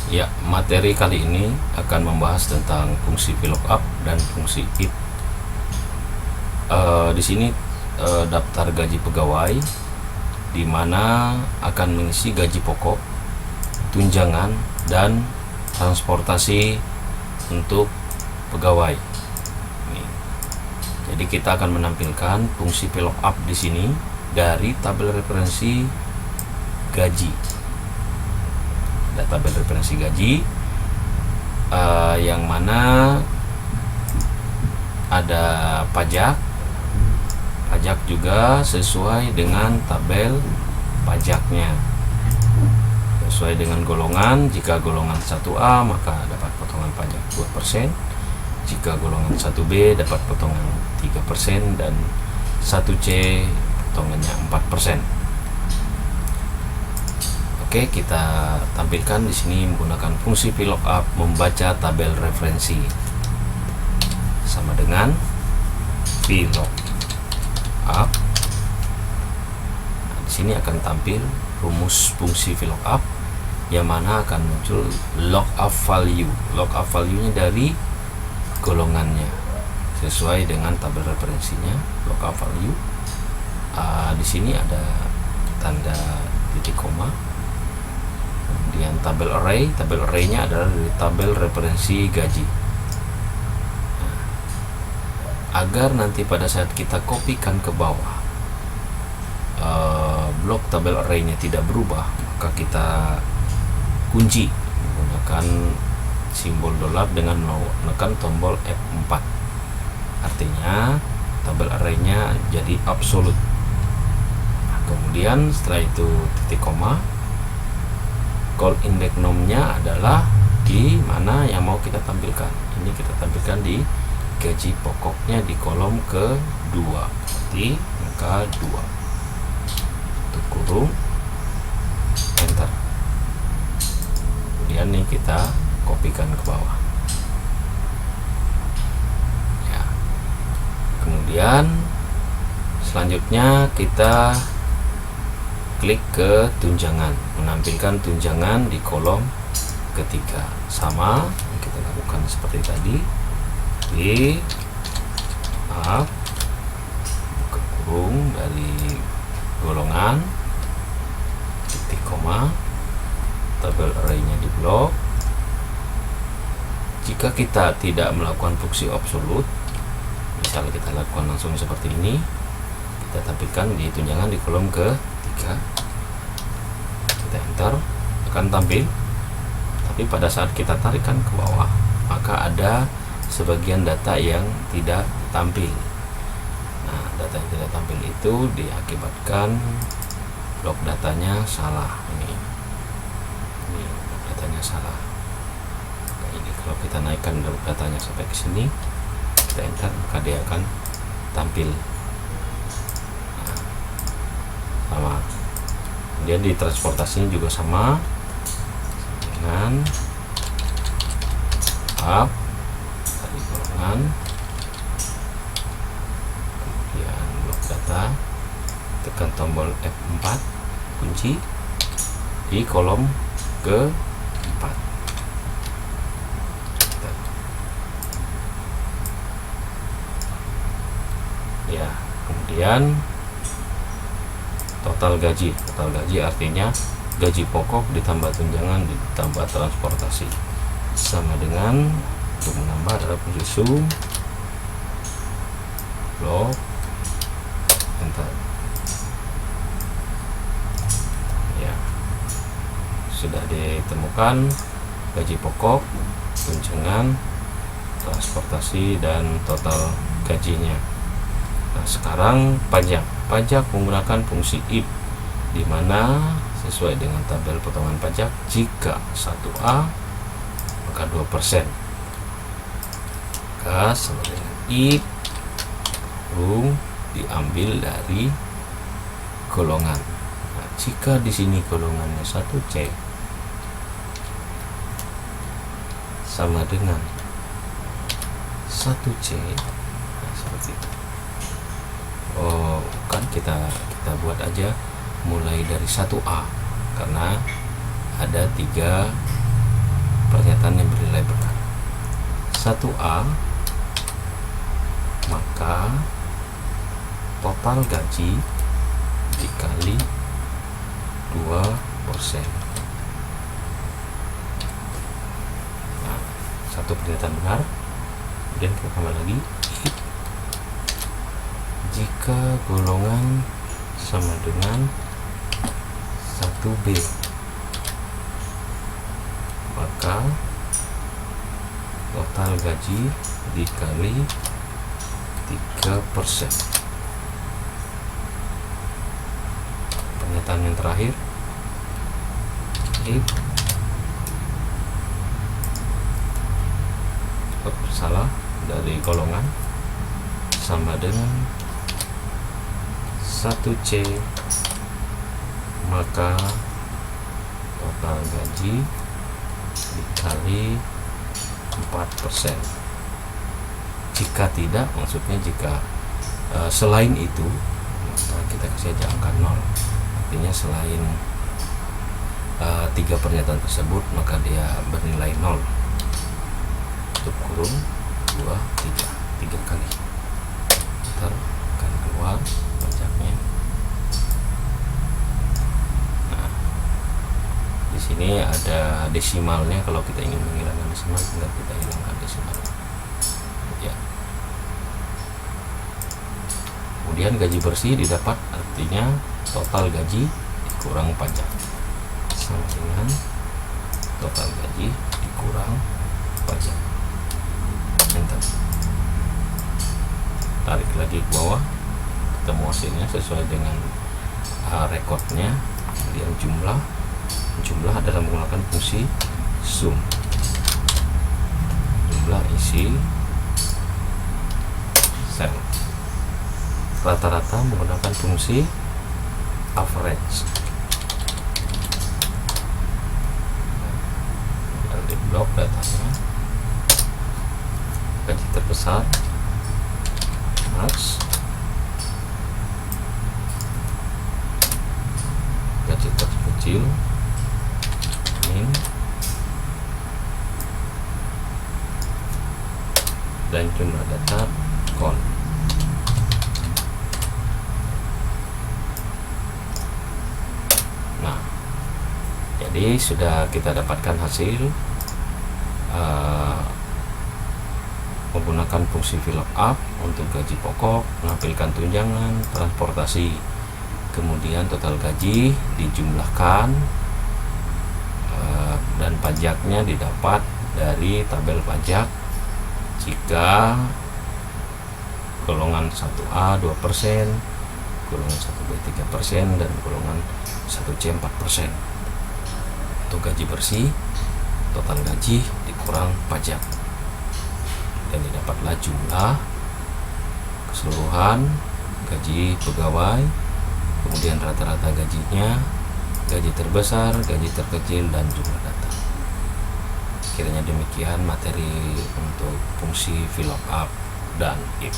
Ya, materi kali ini akan membahas tentang fungsi VLOOKUP dan fungsi if. Di sini daftar gaji pegawai, di mana akan mengisi gaji pokok, tunjangan, dan transportasi untuk pegawai. Jadi kita akan menampilkan fungsi VLOOKUP di sini dari tabel referensi gaji. Ada tabel referensi gaji yang mana ada pajak juga sesuai dengan tabel pajaknya, sesuai dengan golongan. Jika golongan 1A maka dapat potongan pajak 2%, jika golongan 1B dapat potongan 3%, dan 1C potongannya 4%. Oke, kita tampilkan di sini menggunakan fungsi VLOOKUP membaca tabel referensi, sama dengan VLOOKUP. Di sini akan tampil rumus fungsi VLOOKUP, yang mana akan muncul lookup value. Lookup value-nya dari golongannya sesuai dengan tabel referensinya. Lookup value. Di sini ada tanda titik koma. Kemudian tabel array-nya adalah dari tabel referensi gaji. Agar nanti pada saat kita kopikan ke bawah, blok tabel array-nya tidak berubah, maka kita kunci menggunakan simbol dolar dengan menekan tombol F4. Artinya tabel array-nya jadi absolut. Kemudian setelah itu titik koma. Call index nom-nya adalah di mana yang mau kita tampilkan. Ini kita tampilkan di gaji pokoknya di kolom kedua, berarti angka 2. Tutup kurung, enter. Kemudian nih kita kopikan ke bawah. Ya. Kemudian selanjutnya kita klik ke tunjangan, menampilkan tunjangan di kolom ketiga. Sama kita lakukan seperti tadi. Di buka kurung dari golongan, titik koma, tabel array-nya di blok. Jika kita tidak melakukan fungsi absolut, misalnya kita lakukan langsung seperti ini, kita tampilkan di tunjangan di kolom ketiga, kita enter, akan tampil. Tapi pada saat kita tarikan ke bawah, maka ada sebagian data yang tidak tampil. Nah, data yang tidak tampil itu diakibatkan blok datanya salah. Ini blok datanya salah. Nah, ini kalau kita naikkan blok datanya sampai ke sini, kita enter, maka dia akan tampil. Nah, sama. Kemudian di transportasinya juga sama dengan up dari golongan, kemudian blok data, tekan tombol F4, kunci di kolom ke-4. Ya, kemudian total gaji artinya gaji pokok ditambah tunjangan ditambah transportasi, sama dengan untuk menambah adalah fungsi sum, blok, enter. Ya, sudah ditemukan gaji pokok, tunjangan, transportasi, dan total gajinya. Nah, sekarang pajak menggunakan fungsi if, di mana sesuai dengan tabel potongan pajak, jika 1A maka 2%. Maka sama dengan if diambil dari golongan. Nah, jika di sini golongannya 1C sama dengan 1C, nah, seperti itu. Oh, kan kita buat aja mulai dari 1A, karena ada 3 yang bernilai benar. 1A maka total gaji dikali 2%. Nah, satu pernyataan benar. Kemudian kita tambah lagi, jika golongan sama dengan 1B maka total gaji dikali 3%. Pernyataan yang terakhir, if salah dari golongan sama dengan 1C maka total gaji dikali 4%. Jika tidak, maksudnya jika selain itu, maka kita kasih aja angka 0. Artinya selain 3 pernyataan tersebut maka dia bernilai 0. Tutup kurung 2, 3 kali. Ntar akan keluar pajaknya. Nah, di sini ada desimalnya. Kalau kita ingin menghilangkan desimal, tinggal kita hilangkan desimalnya. Ya. Kemudian gaji bersih didapat, artinya total gaji dikurang pajak sama dengan total gaji dikurang pajak. Enter. Tarik lagi ke bawah, ketemu hasilnya sesuai dengan rekodnya. Kemudian jumlah adalah menggunakan fungsi sum, jumlah isi sel. Rata-rata menggunakan fungsi average. Dan di blok datanya, gaji terbesar max, gaji terkecil min, dan jumlah data kon. Nah, jadi sudah kita dapatkan hasil menggunakan fungsi VLOOKUP untuk gaji pokok, menampilkan tunjangan, transportasi, kemudian total gaji dijumlahkan, dan pajaknya didapat dari tabel pajak. Jika golongan 1A 2%, golongan 1B 3%, dan golongan 1C 4%. Untuk gaji bersih, total gaji dikurang pajak, dan didapatlah jumlah keseluruhan gaji pegawai, kemudian rata-rata gajinya, gaji terbesar, gaji terkecil, dan jumlah data. Kiranya demikian materi untuk fungsi VLOOKUP dan if.